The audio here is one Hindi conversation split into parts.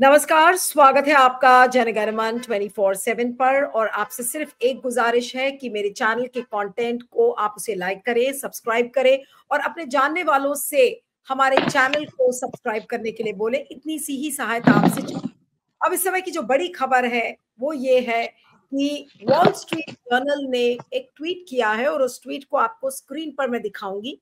नमस्कार, स्वागत है आपका जनगणमन 24/7 पर। और आपसे सिर्फ एक गुजारिश है कि मेरे चैनल के कंटेंट को आप उसे लाइक करें, सब्सक्राइब करें और अपने जानने वालों से हमारे चैनल को सब्सक्राइब करने के लिए बोले। इतनी सी ही सहायता आपसे चाहिए। अब इस समय की जो बड़ी खबर है वो ये है कि वॉल स्ट्रीट जर्नल ने एक ट्वीट किया है और उस ट्वीट को आपको स्क्रीन पर मैं दिखाऊंगी।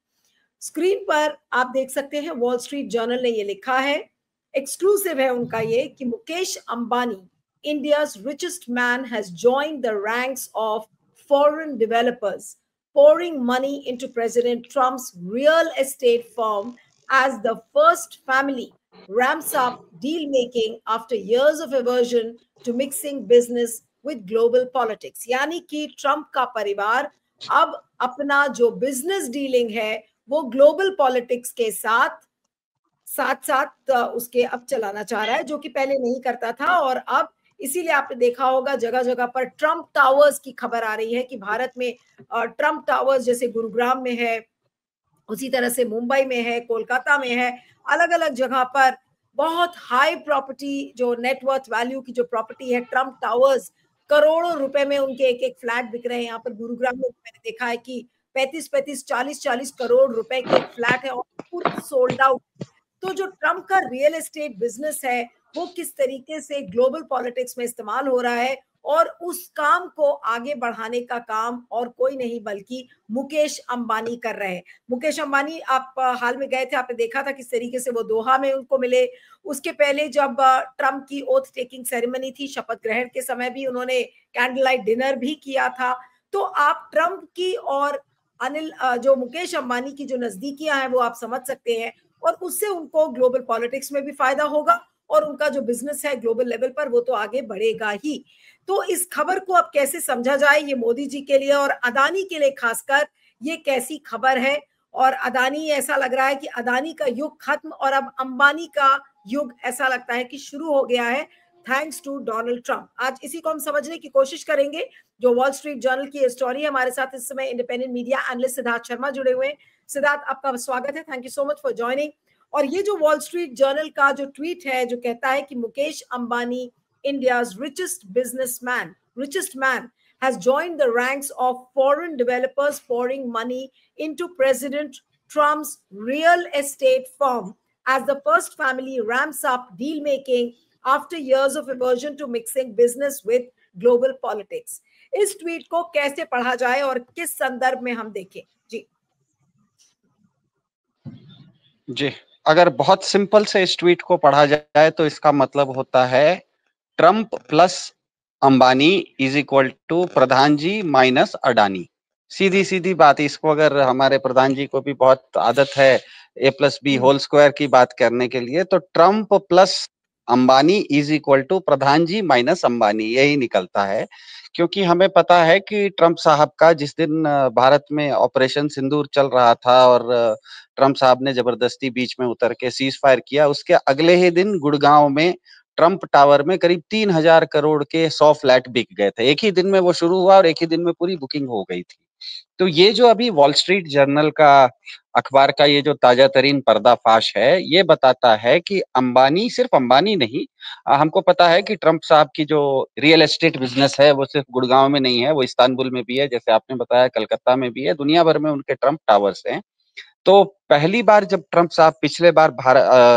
स्क्रीन पर आप देख सकते हैं, वॉल स्ट्रीट जर्नल ने ये लिखा है, एक्सक्लूसिव है उनका ये, कि Mukesh Ambani, India's richest man, has joined the ranks of foreign developers pouring money into President Trump's real estate firm as the first family ramps up deal making after years of aversion to mixing business with global politics। यानी कि ट्रंप का परिवार अब अपना जो बिजनेस डीलिंग है वो ग्लोबल पॉलिटिक्स के साथ साथ साथ उसके अब चलाना चाह रहा है, जो कि पहले नहीं करता था। और अब इसीलिए आपने देखा होगा जगह जगह पर ट्रंप टावर्स की खबर आ रही है कि भारत में ट्रंप टावर्स जैसे गुरुग्राम में है, उसी तरह से मुंबई में है, कोलकाता में है, अलग अलग जगह पर बहुत हाई प्रॉपर्टी, जो नेटवर्थ वैल्यू की जो प्रॉपर्टी है, ट्रंप टावर्स, करोड़ों रुपए में उनके एक एक फ्लैट बिक रहे हैं। यहाँ पर गुरुग्राम में मैंने देखा है कि 35-35, 40-40 करोड़ रुपए के एक फ्लैट है और पूरा सोल्ड आउट। तो जो ट्रंप का रियल एस्टेट बिजनेस है वो किस तरीके से ग्लोबल पॉलिटिक्स में इस्तेमाल हो रहा है, और उस काम को आगे बढ़ाने का काम और कोई नहीं बल्कि मुकेश अंबानी कर रहे हैं। मुकेश अंबानी, आप हाल में गए थे, आपने देखा था किस तरीके से वो दोहा में उनको मिले। उसके पहले जब ट्रंप की ओथ टेकिंग सेरेमनी थी, शपथ ग्रहण के समय भी उन्होंने कैंडल लाइट डिनर भी किया था। तो आप ट्रंप की और जो मुकेश अंबानी की जो नजदीकियां हैं वो आप समझ सकते हैं, और उससे उनको ग्लोबल पॉलिटिक्स में भी फायदा होगा और उनका जो बिजनेस है ग्लोबल लेवल पर वो तो आगे बढ़ेगा ही। तो इस खबर को अब कैसे समझा जाए, ये मोदी जी के लिए और अदानी के लिए खासकर ये कैसी खबर है। और अदानी, ऐसा लग रहा है कि अदानी का युग खत्म और अब अंबानी का युग ऐसा लगता है कि शुरू हो गया है, थैंक्स टू डोनाल्ड ट्रंप। आज इसी को हम समझने की कोशिश करेंगे। जो वॉल स्ट्रीट जर्नल की स्टोरी है, हमारे साथ इस समय independent media analyst Siddharth Sharma जुड़े हुए हैं। सिद्धार्थ, आपका स्वागत है, thank you so much for joining. और ये जो वॉल स्ट्रीट जर्नल का जो ट्वीट है जो कहता है कि Mukesh Ambani, India's richest man, has joined the ranks of foreign developers pouring money into President Trump's real estate firm as the first family ramps up deal making after years of aversion to mixing business with global politics। इस ट्वीट को कैसे पढ़ा जाए और किस संदर्भ में हम देखें? जी, अगर बहुत सिंपल से इस ट्वीट को पढ़ा जाए तो इसका मतलब होता है Trump plus Ambani is equal to Pradhan ji minus Adani. सीधी सीधी बात। इसको अगर हमारे प्रधान जी को भी बहुत आदत है A+B होल स्क्वायर की बात करने के लिए, तो Trump plus Ambani is equal to Pradhan ji minus Ambani, यही निकलता है। क्योंकि हमें पता है कि ट्रंप साहब का जिस दिन भारत में ऑपरेशन सिंदूर चल रहा था और ट्रंप साहब ने जबरदस्ती बीच में उतर के सीज फायर किया, उसके अगले ही दिन गुड़गांव में ट्रंप टावर में करीब 3,000 करोड़ के 100 फ्लैट बिक गए थे। एक ही दिन में वो शुरू हुआ और एक ही दिन में पूरी बुकिंग हो गई थी। तो ये जो अभी वॉल स्ट्रीट जर्नल का अखबार का ये जो ताजा तरीन पर्दाफाश है, ये बताता है कि अंबानी, सिर्फ अंबानी नहीं, हमको पता है कि ट्रंप साहब की जो रियल एस्टेट बिजनेस है वो सिर्फ गुड़गांव में नहीं है, वो इस्तांबुल में भी है, जैसे आपने बताया, कलकत्ता में भी है, दुनिया भर में उनके ट्रंप टावर्स हैं। तो पहली बार जब ट्रंप साहब पिछले बार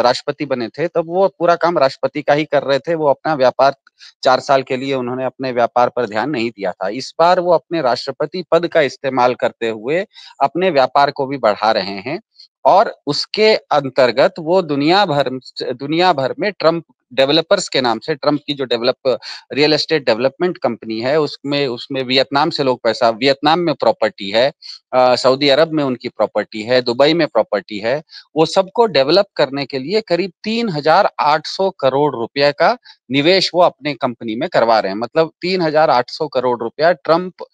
राष्ट्रपति बने थे, तब वो पूरा काम राष्ट्रपति का ही कर रहे थे। वो अपना व्यापार 4 साल के लिए उन्होंने अपने व्यापार पर ध्यान नहीं दिया था। इस बार वो अपने राष्ट्रपति पद का इस्तेमाल करते हुए अपने व्यापार को भी बढ़ा रहे हैं और उसके अंतर्गत वो दुनिया भर में ट्रंप डेवलपर्स के नाम से, ट्रंप की जो रियल एस्टेट डेवलपमेंट कंपनी है, उसमें वियतनाम से लोग पैसा, वियतनाम में प्रॉपर्टी है, सऊदी अरब में उनकी प्रॉपर्टी है, दुबई में प्रॉपर्टी है, वो सबको डेवलप करने के लिए करीब 3,800 करोड़ रुपए का निवेश वो अपने कंपनी में करवा रहे हैं। मतलब 3,800 करोड़ रुपया ट्रंप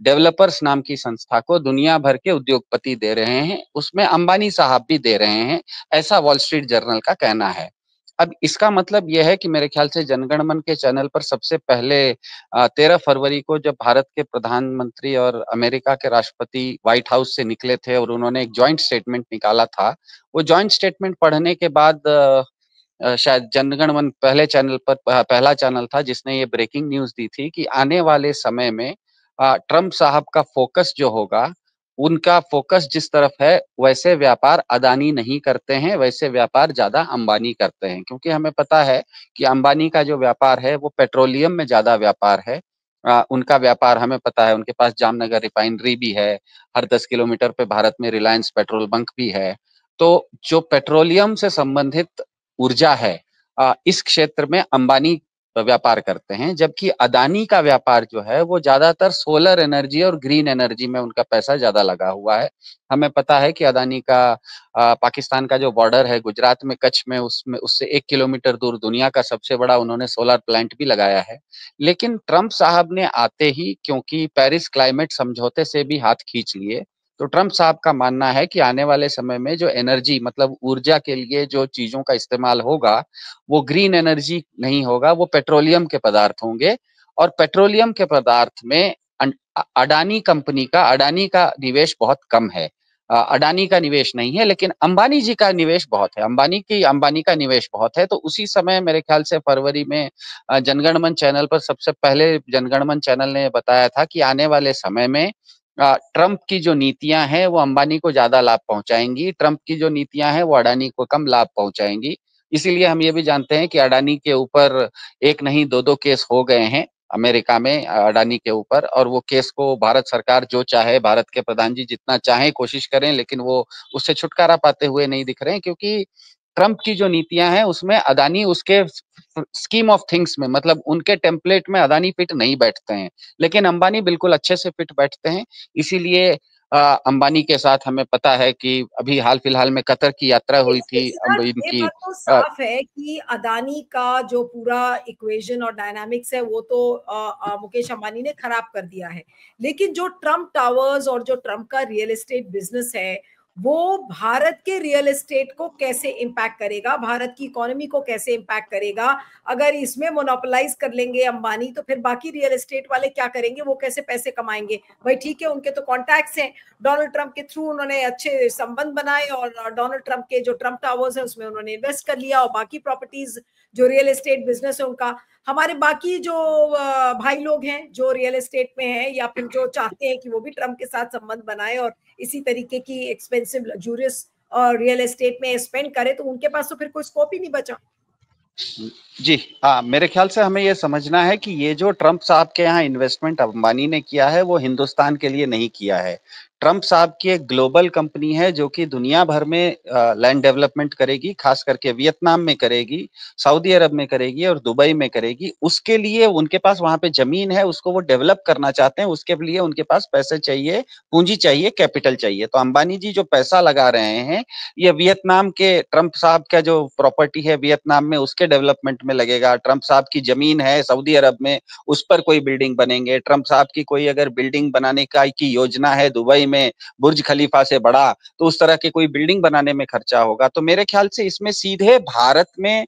डेवलपर्स नाम की संस्था को दुनिया भर के उद्योगपति दे रहे हैं, उसमें अंबानी साहब भी दे रहे हैं, ऐसा वॉल स्ट्रीट जर्नल का कहना है। अब इसका मतलब यह है कि मेरे ख्याल से जनगणमन के चैनल पर सबसे पहले 13 फरवरी को जब भारत के प्रधानमंत्री और अमेरिका के राष्ट्रपति व्हाइट हाउस से निकले थे और उन्होंने एक जॉइंट स्टेटमेंट निकाला था, वो जॉइंट स्टेटमेंट पढ़ने के बाद शायद जनगण मन पहले चैनल पर पहला चैनल था जिसने ये ब्रेकिंग न्यूज दी थी कि आने वाले समय में ट्रम्प साहब का फोकस जो होगा, उनका फोकस जिस तरफ है वैसे व्यापार अदानी नहीं करते हैं, वैसे व्यापार ज्यादा अंबानी करते हैं। क्योंकि हमें पता है कि अंबानी का जो व्यापार है वो पेट्रोलियम में ज्यादा व्यापार है। उनका व्यापार हमें पता है, उनके पास जामनगर रिफाइनरी भी है, हर 10 किलोमीटर पे भारत में रिलायंस पेट्रोल बंक भी है। तो जो पेट्रोलियम से संबंधित ऊर्जा है, इस क्षेत्र में अंबानी व्यापार करते हैं, जबकि अदानी का व्यापार जो है वो ज्यादातर सोलर एनर्जी और ग्रीन एनर्जी में उनका पैसा ज्यादा लगा हुआ है। हमें पता है कि अदानी का पाकिस्तान का जो बॉर्डर है गुजरात में, कच्छ में, उसमें उससे 1 किलोमीटर दूर दुनिया का सबसे बड़ा उन्होंने सोलर प्लांट भी लगाया है। लेकिन ट्रंप साहब ने आते ही, क्योंकि पेरिस क्लाइमेट समझौते से भी हाथ खींच लिए, तो ट्रंप साहब का मानना है कि आने वाले समय में जो एनर्जी मतलब ऊर्जा के लिए जो चीजों का इस्तेमाल होगा वो ग्रीन एनर्जी नहीं होगा, वो पेट्रोलियम के पदार्थ होंगे। और पेट्रोलियम के पदार्थ में अडानी का निवेश बहुत कम है। अडानी का निवेश नहीं है, लेकिन अंबानी जी का निवेश बहुत है। अंबानी का निवेश बहुत है। तो उसी समय मेरे ख्याल से फरवरी में जनगणमन चैनल पर सबसे पहले जनगणमन चैनल ने बताया था कि आने वाले समय में ट्रंप की जो नीतियां हैं वो अंबानी को ज्यादा लाभ पहुंचाएंगी, ट्रंप की जो नीतियां हैं वो अडानी को कम लाभ पहुंचाएंगी। इसीलिए हम ये भी जानते हैं कि अडानी के ऊपर एक नहीं दो केस हो गए हैं अमेरिका में अडानी के ऊपर, और वो केस को भारत सरकार जो चाहे, भारत के प्रधान जी जितना चाहे कोशिश करें, लेकिन वो उससे छुटकारा पाते हुए नहीं दिख रहे हैं। क्योंकि ट्रंप की जो नीतियां हैं उसमें अदानी उसके स्कीम ऑफ थिंग्स में, मतलब उनके टेम्पलेट में अदानी फिट नहीं बैठते हैं, लेकिन अंबानी बिल्कुल अच्छे से फिट बैठते हैं। इसीलिए अंबानी के साथ हमें पता है कि अभी हाल फिलहाल में कतर की यात्रा हुई थी ये इनकी। बात तो साफ है कि अदानी का जो पूरा इक्वेशन और डायनामिक्स है वो तो मुकेश अंबानी ने खराब कर दिया है। लेकिन जो ट्रम्प टावर्स और जो ट्रम्प का रियल एस्टेट बिजनेस है वो भारत के रियल एस्टेट को कैसे इम्पैक्ट करेगा, भारत की इकोनॉमी को कैसे इम्पैक्ट करेगा। अगर इसमें मोनोपोलाइज कर लेंगे अंबानी तो फिर बाकी रियल एस्टेट वाले क्या करेंगे, वो कैसे पैसे कमाएंगे। भाई ठीक है, उनके तो कॉन्टैक्ट्स हैं, डोनाल्ड ट्रंप के थ्रू उन्होंने अच्छे संबंध बनाए और डोनाल्ड ट्रंप के जो ट्रंप टावर्स है उसमें उन्होंने इन्वेस्ट कर लिया, और बाकी प्रॉपर्टीज जो रियल एस्टेट बिजनेस है उनका, हमारे बाकी जो भाई लोग हैं जो रियल एस्टेट में हैं या फिर जो चाहते हैं कि वो भी ट्रंप के साथ संबंध बनाए और इसी तरीके की एक्सपेंसिव लग्जूरियस और रियल एस्टेट में स्पेंड करे, तो उनके पास तो फिर कोई स्कोप ही नहीं बचा। जी हाँ, मेरे ख्याल से हमें ये समझना है कि ये जो ट्रंप साहब के यहाँ इन्वेस्टमेंट अंबानी ने किया है वो हिंदुस्तान के लिए नहीं किया है। ट्रंप साहब की एक ग्लोबल कंपनी है जो कि दुनिया भर में लैंड डेवलपमेंट करेगी, खास करके वियतनाम में करेगी, सऊदी अरब में करेगी और दुबई में करेगी। उसके लिए उनके पास वहां पे जमीन है, उसको वो डेवलप करना चाहते हैं, उसके लिए उनके पास पैसे चाहिए, पूंजी चाहिए, कैपिटल चाहिए। तो अंबानी जी जो पैसा लगा रहे हैं ये वियतनाम के ट्रंप साहब का जो प्रॉपर्टी है वियतनाम में उसके डेवलपमेंट में लगेगा। ट्रंप साहब की जमीन है सऊदी अरब में, उस पर कोई बिल्डिंग बनेंगे। ट्रंप साहब की कोई अगर बिल्डिंग बनाने की योजना है दुबई में बुर्ज खलीफा से बड़ा, तो उस तरह की कोई बिल्डिंग बनाने में खर्चा होगा। तो मेरे ख्याल से इसमें सीधे भारत में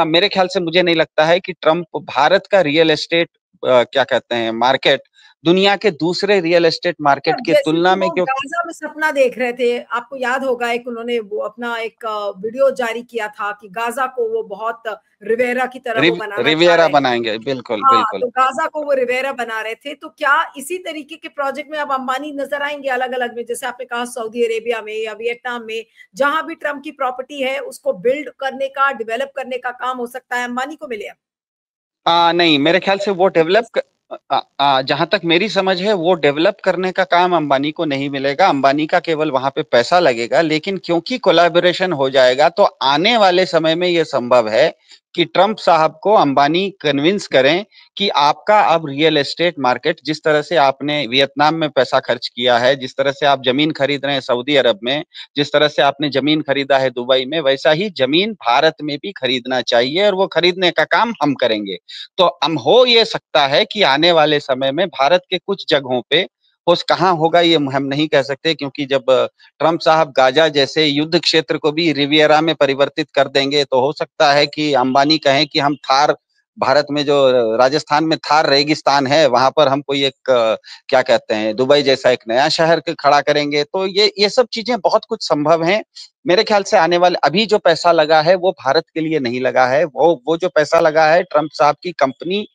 मेरे ख्याल से मुझे नहीं लगता है कि ट्रंप भारत का रियल एस्टेट क्या कहते हैं मार्केट दुनिया के दूसरे रियल एस्टेट मार्केट की जैसे तुलना कि में, वो क्यों गाजा में सपना देख रहे थे, आपको याद होगा एक उन्होंने वो अपना एक वीडियो जारी किया था कि गाजा को वो बहुत रिवेरा की तरह वो बनाना चाह रिवियरा रहे हैं। बनाएंगे। बिल्कुल हाँ, बिल्कुल। तो गाजा को वो रिवेरा बना रहे थे। तो क्या इसी तरीके के प्रोजेक्ट में अब अंबानी नजर आएंगे अलग अलग में, जैसे आपने कहा सऊदी अरेबिया में या वियतनाम में, जहां भी ट्रम्प की प्रॉपर्टी है उसको बिल्ड करने का, डेवलप करने का काम हो सकता है अंबानी को मिले? नहीं, मेरे ख्याल से वो जहां तक मेरी समझ है वो डेवलप करने का काम अंबानी को नहीं मिलेगा। अंबानी का केवल वहां पे पैसा लगेगा, लेकिन क्योंकि कोलैबोरेशन हो जाएगा तो आने वाले समय में ये संभव है कि ट्रंप साहब को अंबानी कन्विंस करें कि आपका अब रियल एस्टेट मार्केट, जिस तरह से आपने वियतनाम में पैसा खर्च किया है, जिस तरह से आप जमीन खरीद रहे हैं सऊदी अरब में, जिस तरह से आपने जमीन खरीदा है दुबई में, वैसा ही जमीन भारत में भी खरीदना चाहिए और वो खरीदने का काम हम करेंगे। तो हम हो ये सकता है कि आने वाले समय में भारत के कुछ जगहों पे, हो कहाँ होगा ये हम नहीं कह सकते, क्योंकि जब ट्रंप साहब गाजा जैसे युद्ध क्षेत्र को भी रिवियरा में परिवर्तित कर देंगे तो हो सकता है कि अंबानी कहें कि हम थार भारत में जो राजस्थान में थार रेगिस्तान है, वहां पर हम कोई एक क्या कहते हैं, दुबई जैसा एक नया शहर खड़ा करेंगे। तो ये सब चीजें बहुत कुछ संभव हैं। मेरे ख्याल से आने वाले अभी जो पैसा लगा है वो भारत के लिए नहीं लगा है, वो जो पैसा लगा है ट्रंप साहब की कंपनी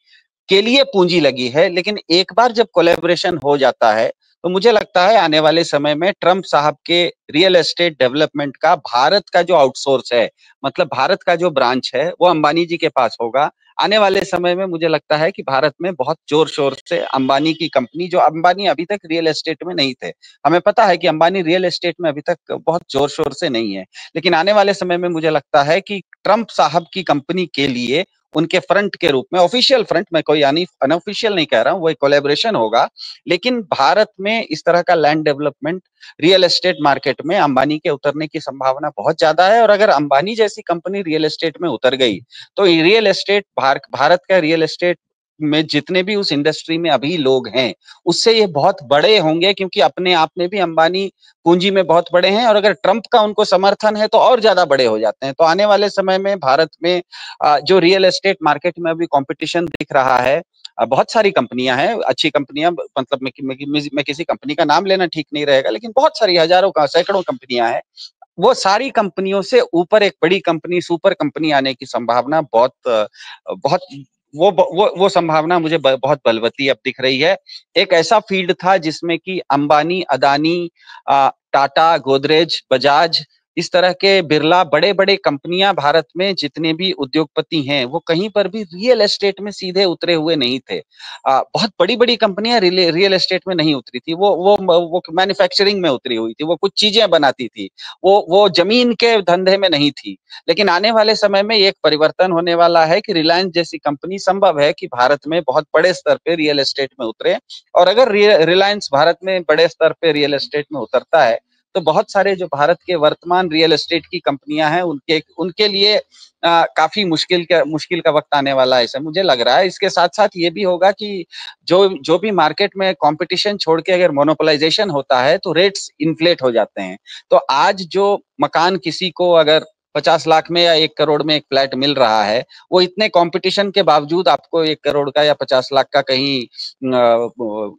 के लिए पूंजी लगी है। लेकिन एक बार जब कोलैबोरेशन हो जाता है तो मुझे लगता है आने वाले समय में ट्रंप साहब के रियल एस्टेट डेवलपमेंट का भारत का जो आउटसोर्स है, मतलब भारत का जो ब्रांच है, वो अंबानी जी के पास होगा। आने वाले समय में मुझे लगता है कि भारत में बहुत जोर शोर से अंबानी की कंपनी, जो अंबानी अभी तक रियल एस्टेट में नहीं थे, हमें पता है कि अंबानी रियल एस्टेट में अभी तक बहुत जोर शोर से नहीं है, लेकिन आने वाले समय में मुझे लगता है कि ट्रंप साहब की कंपनी के लिए उनके फ्रंट के रूप में, ऑफिशियल फ्रंट, मैं कोई यानी अनऑफिशियल नहीं कह रहा हूं, वो एक कोलैबोरेशन होगा। लेकिन भारत में इस तरह का land development real estate market में अंबानी के उतरने की संभावना बहुत ज्यादा है। और अगर अंबानी जैसी कंपनी रियल एस्टेट में उतर गई तो रियल एस्टेट भारत का रियल एस्टेट में जितने भी उस इंडस्ट्री में अभी लोग हैं उससे ये बहुत बड़े होंगे, क्योंकि अपने आप में भी अंबानी पूंजी में बहुत बड़े हैं, और अगर ट्रंप का उनको समर्थन है तो और ज्यादा बड़े हो जाते हैं। तो आने वाले समय में भारत में जो रियल एस्टेट मार्केट में अभी कंपटीशन दिख रहा है, बहुत सारी कंपनियां हैं, अच्छी कंपनियां, मतलब मैं किसी कंपनी का नाम लेना ठीक नहीं रहेगा, लेकिन बहुत सारी हजारों का सैकड़ों कंपनियां हैं। वो सारी कंपनियों से ऊपर एक बड़ी कंपनी, सुपर कंपनी आने की संभावना बहुत वो संभावना मुझे बहुत बलवती अब दिख रही है। एक ऐसा फील्ड था जिसमें कि अंबानी, अदानी, टाटा, गोदरेज, बजाज, इस तरह के बिरला, बड़े बड़े कंपनियां भारत में जितने भी उद्योगपति हैं वो कहीं पर भी रियल एस्टेट में सीधे उतरे हुए नहीं थे। बहुत बड़ी बड़ी कंपनियां रियल एस्टेट में नहीं उतरी थी, वो मैन्युफैक्चरिंग में उतरी हुई थी, वो कुछ चीजें बनाती थी, वो जमीन के धंधे में नहीं थी। लेकिन आने वाले समय में एक परिवर्तन होने वाला है कि रिलायंस जैसी कंपनी संभव है कि भारत में बहुत बड़े स्तर पे रियल एस्टेट में उतरे। और अगर रिलायंस भारत में बड़े स्तर पे रियल एस्टेट में उतरता है तो बहुत सारे जो भारत के वर्तमान रियल एस्टेट की कंपनियां हैं उनके उनके लिए काफी मुश्किल का वक्त आने वाला है, ऐसा मुझे लग रहा है। इसके साथ साथ ये भी होगा कि जो भी मार्केट में कंपटीशन छोड़ के अगर मोनोपोलाइजेशन होता है तो रेट्स इन्फ्लेट हो जाते हैं। तो आज जो मकान किसी को अगर 50 लाख में या 1 करोड़ में एक फ्लैट मिल रहा है, वो इतने कंपटीशन के बावजूद आपको 1 करोड़ का या 50 लाख का कहीं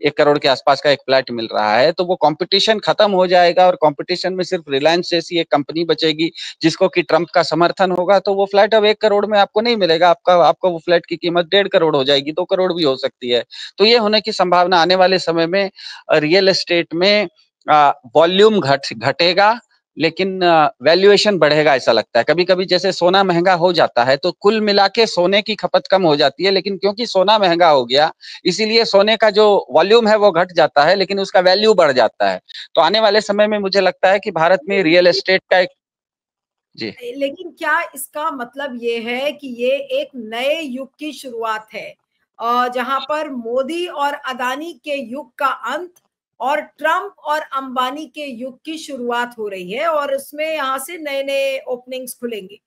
1 करोड़ के आसपास का एक फ्लैट मिल रहा है। तो वो कंपटीशन खत्म हो जाएगा और कंपटीशन में सिर्फ रिलायंस जैसी एक कंपनी बचेगी जिसको कि ट्रंप का समर्थन होगा। तो वो फ्लैट अब 1 करोड़ में आपको नहीं मिलेगा, आपको वो फ्लैट की कीमत 1.5 करोड़ हो जाएगी, 2 करोड़ भी हो सकती है। तो ये होने की संभावना आने वाले समय में रियल एस्टेट में वॉल्यूम घटेगा, लेकिन वैल्यूएशन बढ़ेगा ऐसा लगता है। कभी कभी जैसे सोना महंगा हो जाता है तो कुल मिला के सोने की खपत कम हो जाती है, लेकिन क्योंकि सोना महंगा हो गया इसीलिए सोने का जो वॉल्यूम है वो घट जाता है, लेकिन उसका वैल्यू बढ़ जाता है। तो आने वाले समय में मुझे लगता है कि भारत में रियल एस्टेट का एक जी। लेकिन क्या इसका मतलब ये है कि ये एक नए युग की शुरुआत है, जहां पर मोदी और अदानी के युग का अंत और ट्रंप और अंबानी के युग की शुरुआत हो रही है, और उसमें यहाँ से नए नए ओपनिंग्स खुलेंगे?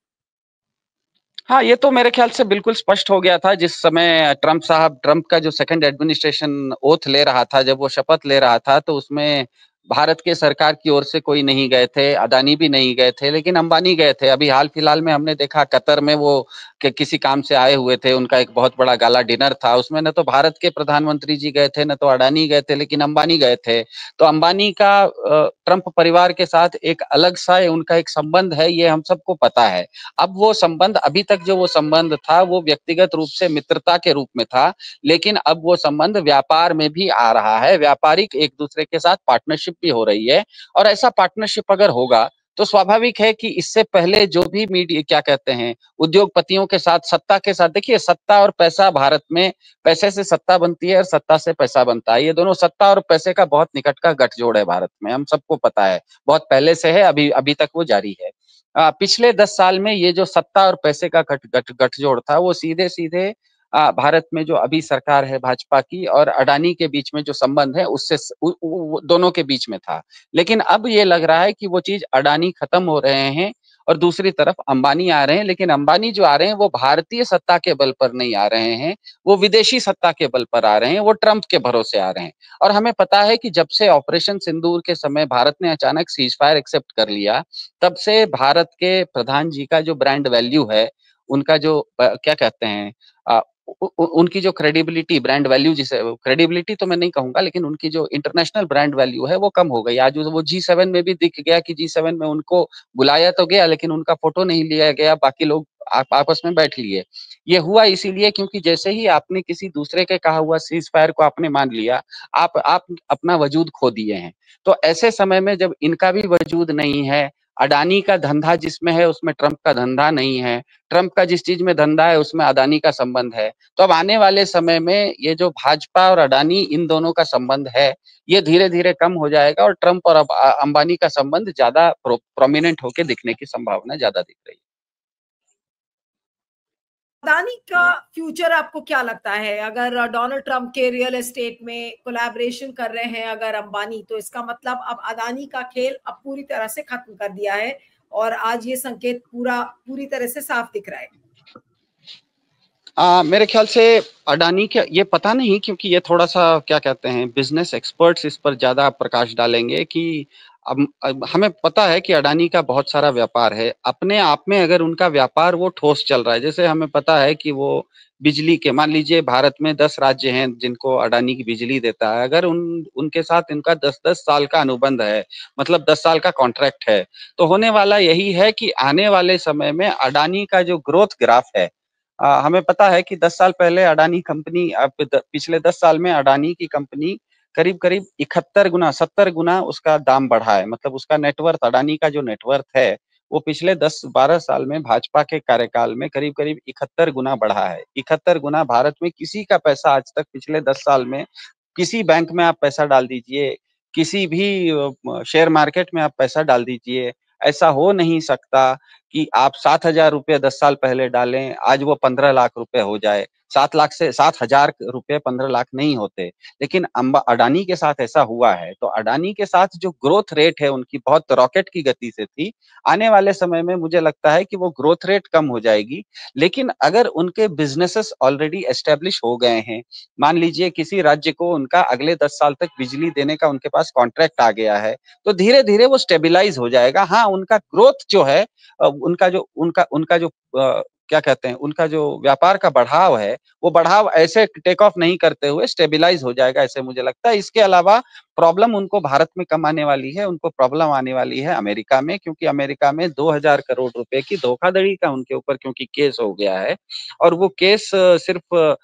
हाँ, ये तो मेरे ख्याल से बिल्कुल स्पष्ट हो गया था जिस समय ट्रंप का जो सेकंड एडमिनिस्ट्रेशन ओथ ले रहा था, जब वो शपथ ले रहा था, तो उसमें भारत के सरकार की ओर से कोई नहीं गए थे, अदानी भी नहीं गए थे, लेकिन अंबानी गए थे। अभी हाल फिलहाल में हमने देखा कतर में वो किसी काम से आए हुए थे, उनका एक बहुत बड़ा गाला डिनर था, उसमें न तो भारत के प्रधानमंत्री जी गए थे, न तो अडानी गए थे, लेकिन अंबानी गए थे। तो अंबानी का ट्रंप परिवार के साथ एक अलग सा उनका एक संबंध है, ये हम सबको पता है। अब वो संबंध, अभी तक जो वो संबंध था वो व्यक्तिगत रूप से मित्रता के रूप में था, लेकिन अब वो संबंध व्यापार में भी आ रहा है, व्यापारिक एक दूसरे के साथ पार्टनरशिप भी हो रही है। और ऐसा पार्टनरशिप अगर होगा तो स्वाभाविक है कि इससे पहले जो भी मीडिया क्या कहते हैं उद्योगपतियों के साथ, सत्ता के साथ, देखिए सत्ता और पैसा भारत में, पैसे से सत्ता बनती है और सत्ता से पैसा बनता है, ये दोनों सत्ता और पैसे का बहुत निकट का गठजोड़ है भारत में, हम सबको पता है, बहुत पहले से है, अभी अभी तक वो जारी है। पिछले 10 साल में ये जो सत्ता और पैसे का गठजोड़ था वो सीधे सीधे भारत में जो अभी सरकार है भाजपा की और अडानी के बीच में जो संबंध है उससे दोनों के बीच में था। लेकिन अब ये लग रहा है कि वो चीज अडानी खत्म हो रहे हैं और दूसरी तरफ अंबानी आ रहे हैं, लेकिन अंबानी जो आ रहे हैं वो भारतीय सत्ता के बल पर नहीं आ रहे हैं, वो विदेशी सत्ता के बल पर आ रहे हैं, वो ट्रंप के भरोसे आ रहे हैं। और हमें पता है कि जब से ऑपरेशन सिंदूर के समय भारत ने अचानक सीज फायर एक्सेप्ट कर लिया, तब से भारत के प्रधान जी का जो ब्रांड वैल्यू है उनका जो क्या कहते हैं उनकी जो क्रेडिबिलिटी, ब्रांड वैल्यू, जिसे क्रेडिबिलिटी तो मैं नहीं कहूंगा, लेकिन उनकी जो इंटरनेशनल ब्रांड वैल्यू है वो कम हो गई। आज वो G7 में भी दिख गया कि G7 में उनको बुलाया तो गया, लेकिन उनका फोटो नहीं लिया गया, बाकी लोग आपस में बैठ लिए। ये हुआ इसीलिए क्योंकि जैसे ही आपने किसी दूसरे के कहा हुआ सीज फायर को आपने मान लिया, आप अपना वजूद खो दिए हैं। तो ऐसे समय में जब इनका भी वजूद नहीं है, अडानी का धंधा जिसमें है उसमें ट्रंप का धंधा नहीं है, ट्रंप का जिस चीज में धंधा है उसमें अडानी का संबंध है, तो अब आने वाले समय में ये जो भाजपा और अडानी इन दोनों का संबंध है, ये धीरे धीरे कम हो जाएगा और ट्रंप और अंबानी का संबंध ज्यादा प्रोमिनेंट होकर दिखने की संभावना ज्यादा दिख रही है। अदानी का फ्यूचर आपको क्या लगता है? अगर डोनाल्ड ट्रंप के रियल एस्टेट में कोलैबोरेशन कर रहे हैं अगर अंबानी, तो इसका मतलब अब अदानी का खेल अब पूरी तरह से खत्म कर दिया है और आज ये संकेत पूरी तरह से साफ दिख रहा है। मेरे ख्याल से अडानी के ये पता नहीं, क्योंकि ये थोड़ा सा क्या कहते हैं, बिजनेस एक्सपर्ट्स इस पर ज्यादा प्रकाश डालेंगे कि अब हमें पता है कि अडानी का बहुत सारा व्यापार है, अपने आप में अगर उनका व्यापार वो ठोस चल रहा है, जैसे हमें पता है कि वो बिजली के, मान लीजिए भारत में 10 राज्य हैं जिनको अडानी की बिजली देता है, अगर उनके साथ इनका 10-10 साल का अनुबंध है, मतलब 10 साल का कॉन्ट्रैक्ट है, तो होने वाला यही है कि आने वाले समय में अडानी का जो ग्रोथ ग्राफ है, हमें पता है कि 10 साल पहले अडानी कंपनी, पिछले 10 साल में अडानी की कंपनी करीब करीब 71 गुना 70 गुना उसका दाम बढ़ा है, मतलब उसका नेटवर्थ, अडानी का जो नेटवर्थ है वो पिछले 10-12 साल में भाजपा के कार्यकाल में करीब करीब 71 गुना बढ़ा है। 71 गुना। भारत में किसी का पैसा आज तक पिछले 10 साल में किसी बैंक में आप पैसा डाल दीजिए, किसी भी शेयर मार्केट में आप पैसा डाल दीजिए, ऐसा हो नहीं सकता कि आप 7,000 रुपये 10 साल पहले डालें, आज वो 15 लाख रुपए हो जाए। 7 लाख से 7,000 रुपए 15 लाख नहीं होते, लेकिन अडानी के साथ ऐसा हुआ है। तो अडानी के साथ जो ग्रोथ रेट है उनकी बहुत रॉकेट की गति से थी, आने वाले समय में मुझे लगता है कि वो ग्रोथ रेट कम हो जाएगी। लेकिन अगर उनके बिजनेसेस ऑलरेडी एस्टेब्लिश हो गए हैं, मान लीजिए किसी राज्य को उनका अगले 10 साल तक बिजली देने का उनके पास कॉन्ट्रैक्ट आ गया है, तो धीरे धीरे वो स्टेबिलाईज हो जाएगा। हाँ, उनका ग्रोथ जो है, उनका जो क्या कहते हैं, उनका जो व्यापार का बढ़ाव है, वो बढ़ाव ऐसे टेक ऑफ नहीं करते हुए स्टेबिलाईज हो जाएगा, ऐसे मुझे लगता है। इसके अलावा प्रॉब्लम उनको भारत में कम आने वाली है, उनको प्रॉब्लम आने वाली है अमेरिका में, क्योंकि अमेरिका में 2,000 करोड़ रुपए की धोखाधड़ी का उनके ऊपर क्योंकि केस हो गया है, और वो केस सिर्फ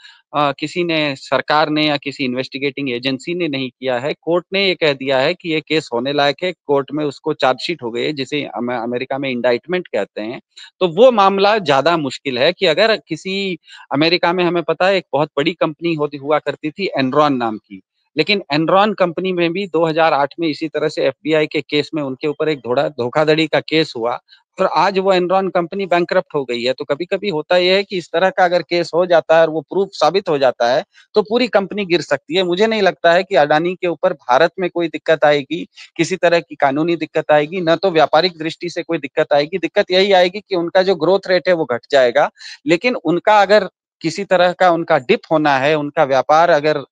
किसी ने, सरकार ने या किसी इन्वेस्टिगेटिंग एजेंसी ने नहीं किया है, कोर्ट ने ये कह दिया है कि ये केस होने लायक है, कोर्ट में उसको चार्जशीट हो गई है, जिसे अमेरिका में इंडाइटमेंट कहते हैं। तो वो मामला ज्यादा मुश्किल है कि अगर किसी, अमेरिका में हमें पता है एक बहुत बड़ी कंपनी हुआ करती थी एनरॉन नाम की, लेकिन एनरॉन कंपनी में भी 2008 में इसी तरह से एफबीआई के केस में उनके ऊपर एक धोखाधड़ी का केस हुआ, और आज वो एनरॉन कंपनी बैंकरप्ट हो गई है। तो कभी कभी होता यह है कि इस तरह का अगर केस हो जाता है और वो प्रूफ साबित हो जाता है, तो पूरी कंपनी गिर सकती है। मुझे नहीं लगता है कि अडानी के ऊपर भारत में कोई दिक्कत आएगी, किसी तरह की कानूनी दिक्कत आएगी, न तो व्यापारिक दृष्टि से कोई दिक्कत आएगी। दिक्कत यही आएगी कि उनका जो ग्रोथ रेट है वो घट जाएगा, लेकिन उनका अगर किसी तरह का उनका डिप होना है, उनका व्यापार अगर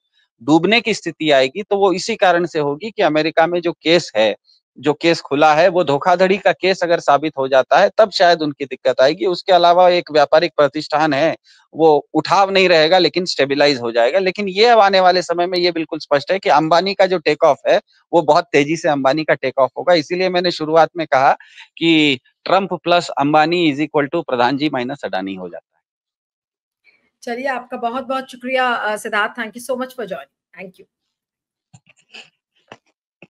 डूबने की स्थिति आएगी, तो वो इसी कारण से होगी कि अमेरिका में जो केस है, जो केस खुला है, वो धोखाधड़ी का केस अगर साबित हो जाता है, तब शायद उनकी दिक्कत आएगी। उसके अलावा एक व्यापारिक प्रतिष्ठान है, वो उठाव नहीं रहेगा लेकिन स्टेबिलाईज हो जाएगा। लेकिन ये अब आने वाले समय में ये बिल्कुल स्पष्ट है कि अंबानी का जो टेक ऑफ है, वो बहुत तेजी से अंबानी का टेक ऑफ होगा। इसीलिए मैंने शुरुआत में कहा कि Trump plus Ambani is equal to Pradhan ji minus Adani हो जाता है। चलिए, आपका बहुत बहुत शुक्रिया Siddharth, thank you so much for joining, thank you.